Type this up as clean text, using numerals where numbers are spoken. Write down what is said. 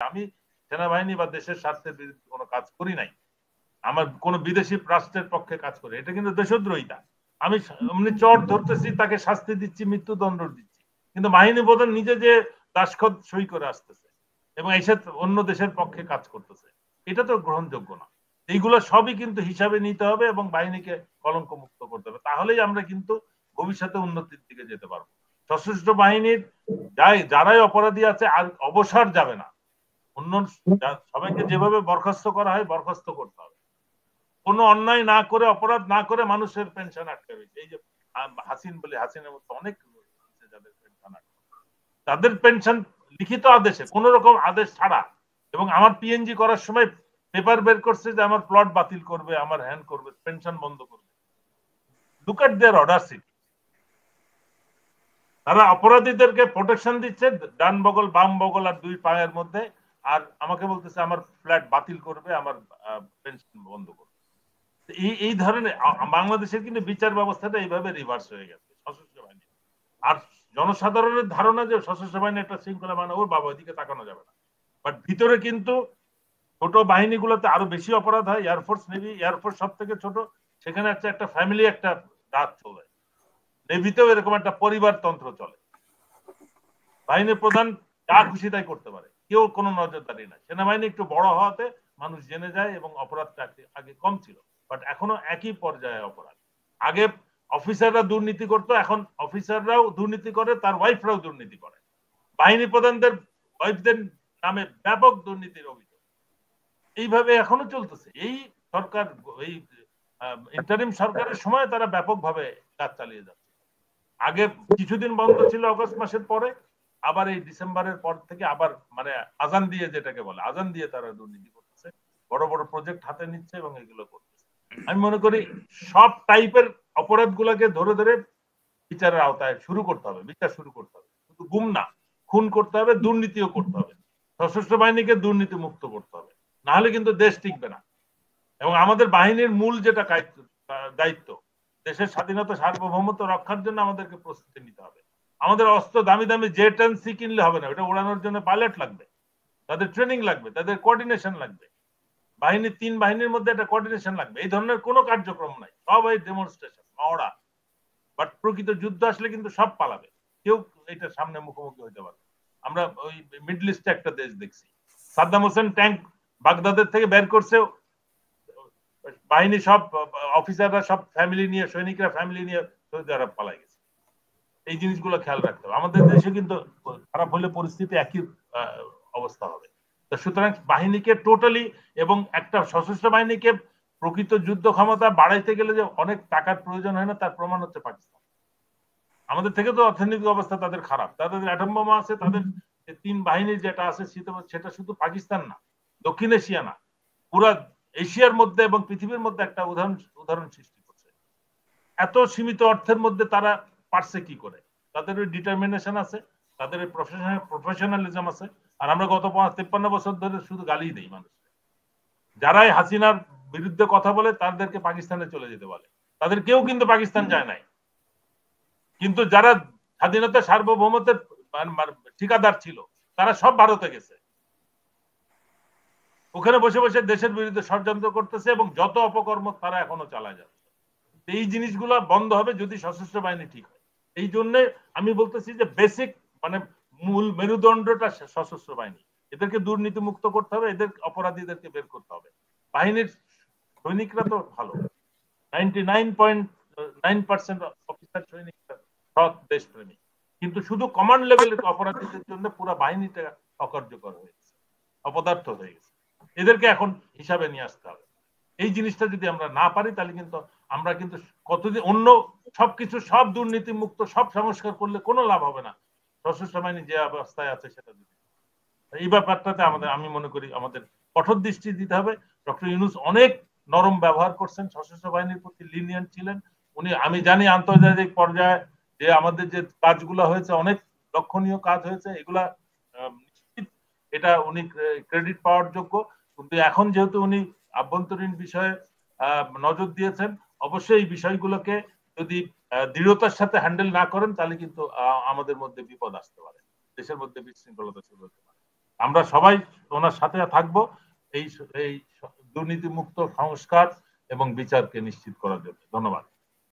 আমি সেনাবাহিনী বা দেশের স্বার্থের বিরুদ্ধে কোনো কাজ করি নাই, আমার কোন বিদেশি রাষ্ট্রের পক্ষে কাজ করে, এটা কিন্তু দেশদ্রোহিতা। আমি এমনি চোর ধরতেছি, তাকে শাস্তি দিচ্ছি, মৃত্যুদণ্ড দিচ্ছি, কিন্তু বাহিনী প্রধান নিজে যে দাসখত সই করে আসতেছে এবং এসে অন্য দেশের পক্ষে কাজ করতেছে, এটা তো গ্রহণযোগ্য না। এইগুলো সবই কিন্তু হিসাবে নিতে হবে এবং বাহিনীকে কলঙ্ক মুক্ত করতে হবে, তাহলেই আমরা কিন্তু ভবিষ্যতে উন্নতির দিকে যেতে পারবো। সশস্ত্র বাহিনীর যারাই অপরাধী আছে আর অবসর যাবে না, অন্য সবাইকে যেভাবে বরখাস্ত করা হয় বরখাস্ত করতে হবে। কোনো অন্যায় না করে, অপরাধ না করে মানুষের পেনশন আটকে রয়েছে। এই যে হাসিন বলে, হাসিনের মতো অনেক যাদের পেনশন আটকে, তাদের পেনশন লিখিত আদেশে, কোন রকম আদেশ ছাড়া, এবং আমার পিএনজি করার সময় পেপার বের করছে যে আমার প্লট বাতিল করবে, আমার হ্যান্ড করবে, পেনশন বন্ধ করবে। Look at their audacity. তারা অপরাধীদেরকে প্রোটেকশন দিচ্ছে ডান বগল বাম বগল আর দুই পায়ের মধ্যে, আর আমাকে বলতেছে আমার ফ্ল্যাট বাতিল করবে, আমার পেনশন বন্ধ করবে। এই ধরনের বাংলাদেশের কিন্তু বিচার ব্যবস্থাটা এইভাবে রিভার্স হয়ে গেছে সশস্ত্র বাহিনী। আর জনসাধারণের ধারণা যে সশস্ত্র বাহিনী একটা শৃঙ্খলা, মানে ওর বাবা ওইদিকে তাকানো যাবে না, বাট ভিতরে কিন্তু ছোট বাহিনীগুলোতে আরো বেশি অপরাধ হয়। এয়ারফোর্স, নেভি, এয়ারফোর্স সব থেকে ছোট, সেখানে একটা ফ্যামিলি, একটা রাত চলে। নেভিতেও এরকম একটা পরিবারতন্ত্র চলে, বাহিনীর প্রধান যা খুশি তাই করতে পারে, কেউ কোনো নজরদারি নাই। সেনাবাহিনী একটু বড় হওয়াতে মানুষ জেনে যায় এবং অপরাধটা আগে কম ছিল, বাট এখনো একই পর্যায়ে অপরাধ। আগে অফিসাররা দুর্নীতি করতো, এখন অফিসাররাও দুর্নীতি করে, তার ওয়াইফরাও দুর্নীতি করে। বাহিনী প্রধানদের ওয়াইফদের নামে ব্যাপক দুর্নীতির অভিযোগ, এইভাবে এখনো চলতেছে। এই সরকার, এই ইন্টারিম সরকারের সময় তারা ব্যাপকভাবে কাজ চালিয়ে যাচ্ছে। আগে কিছুদিন বন্ধ ছিল অগস্ট মাসের পরে, আবার এই ডিসেম্বরের পর থেকে আবার মানে আজান দিয়ে, যেটাকে বলে আজান দিয়ে, তারা দুর্নীতি করতেছে, বড় বড় প্রজেক্ট হাতে নিচ্ছে এবং এগুলো করতেছে। আমি মনে করি সব টাইপের অপরাধ গুলাকে ধরে ধরে বিচারের আওতায় শুরু করতে হবে, বিচার শুরু করতে হবে। শুধু গুম না, খুন করতে হবে, দুর্নীতিও করতে হবে, সশস্ত্র বাহিনীকে দুর্নীতি মুক্ত করতে হবে, না হলে কিন্তু দেশ টিকবে না। এবং আমাদের বাহিনীর মূল যেটা দায়িত্ব, দেশের স্বাধীনতা সার্বভৌমত্ব রক্ষার জন্য আমাদেরকে প্রস্তুতি নিতে হবে। আমাদের অস্ত্র দামি দামি জেট এন্ড সি কিনলে হবে না, ওটা উড়ানোর জন্য পাইলট লাগবে, তাদের ট্রেনিং লাগবে, তাদের কোঅর্ডিনেশন লাগবে। বাহিনীর তিন বাহিনীর মধ্যে একটা কোঅর্ডিনেশন লাগবে। এই ধরনের কোনো কার্যক্রম নাই, সব এই ডেমনস্ট্রেশন, মহড়া। বাট প্রকৃত যুদ্ধ আসলে কিন্তু সব পালাবে, কেউ এটা সামনে মুখোমুখি হইতে পারবে। আমরা ওই মিডল ইস্টে একটা দেশ দেখছি, সাদ্দাম হোসেন ট্যাঙ্ক বাগদাদের থেকে বের করছে, বাহিনী সব অফিসাররা সব ফ্যামিলি নিয়ে, সৈনিকরা ফ্যামিলি নিয়ে সৌদি আরব পালাই গেছে। এই জিনিসগুলো খেয়াল রাখতে হবে। আমাদের দেশে কিন্তু খারাপ হলে পরিস্থিতি একই অবস্থা হবে। সুতরাং বাহিনীকে টোটালি, এবং একটা সশস্ত্র বাহিনীকে প্রকৃত যুদ্ধ ক্ষমতা বাড়াইতে গেলে যে অনেক টাকার প্রয়োজন হয় না, তার প্রমাণ হচ্ছে পাকিস্তান। আমাদের থেকে তো অর্থনৈতিক অবস্থা তাদের খারাপ, তাদের অ্যাটম বোমা আছে, তাদের তিন বাহিনীর যেটা আছে সেটা শুধু পাকিস্তান না, দক্ষিণ এশিয়া না, পুরা এশিয়ার মধ্যে এবং পৃথিবীর মধ্যে একটা উদাহরণ সৃষ্টি করছে। এত সীমিত অর্থের মধ্যে তারা পারছে কি করে? তাদের ওই ডিটারমিনেশন আছে, তাদের প্রফেশনালিজম আছে। আর আমরা গত 53 বছর ধরে শুধু গালি দিই মানুষ, যারাই হাসিনার বিরুদ্ধে কথা বলে তাদেরকে পাকিস্তানে চলে যেতে বলে, তাদের কেউ কিন্তু পাকিস্তান যায় নাই। কিন্তু যারা স্বাধীনতা সার্বভৌমত্বের ঠিকাদার ছিল, তারা সব ভারতে গেছে, ওখানে বসে বসে দেশের বিরুদ্ধে ষড়যন্ত্র করতেছে এবং যত অপকর্ম তারা এখনো চালায় যাচ্ছে। এই জিনিসগুলো বন্ধ হবে যদি সশস্ত্র বাহিনী ঠিক হয়। এই জন্য আমি বলতেছি যে বেসিক মানে মূল মেরুদণ্ডটা সশস্ত্র বাহিনী, এদেরকে দুর্নীতি মুক্ত করতে হবে, এদের অপরাধীদেরকে বের করতে হবে। বাহিনীর সৈনিকরা তো ভালো, 99.9% অফিসার সৈনিকরা সৎ, দেশপ্রেমী, কিন্তু শুধু কমান্ড লেভেলের অপরাধীদের জন্য পুরো বাহিনীটা অকার্যকর হয়ে গেছে, অপদার্থ হয়ে গেছে। এদেরকে এখন হিসাবে নিয়ে আসতে হবে। এই জিনিসটা যদি আমরা না পারি, তাহলে কিন্তু আমরা কিন্তু কতদিন অন্য সবকিছু, সব দুর্নীতি মুক্ত, সব সংস্কার করলে কোনো লাভ হবে না, সশস্ত্র বাহিনী যে অবস্থায় আছে সেটা যদি। এই ব্যাপারটাতে আমি মনে করি আমাদের কঠোর দৃষ্টি দিতে হবে। ডক্টর ইউনূস অনেক নরম ব্যবহার করছেন, সশস্ত্র বাহিনীর প্রতি লিনিয়েন্ট ছিলেন উনি। আমি জানি আন্তর্জাতিক পর্যায়ে যে আমাদের যে কাজগুলো হয়েছে, অনেক লক্ষণীয় কাজ হয়েছে, এগুলা নিশ্চিত এটা উনি ক্রেডিট পাওয়ার যোগ্য। কিন্তু এখন যেহেতু উনি আভ্যন্তরীণ বিষয়ে নজর দিয়েছেন, অবশ্যই এই বিষয়গুলোকে যদি দৃঢ়তার সাথে হ্যান্ডেল না করেন, তাহলে কিন্তু আমাদের মধ্যে বিপদ আসতে পারে, দেশের মধ্যে বিশৃঙ্খলতা শুরু হতে পারে। আমরা সবাই ওনার সাথে থাকবো এই এই দুর্নীতিমুক্ত সংস্কার এবং বিচারকে নিশ্চিত করার জন্য। ধন্যবাদ।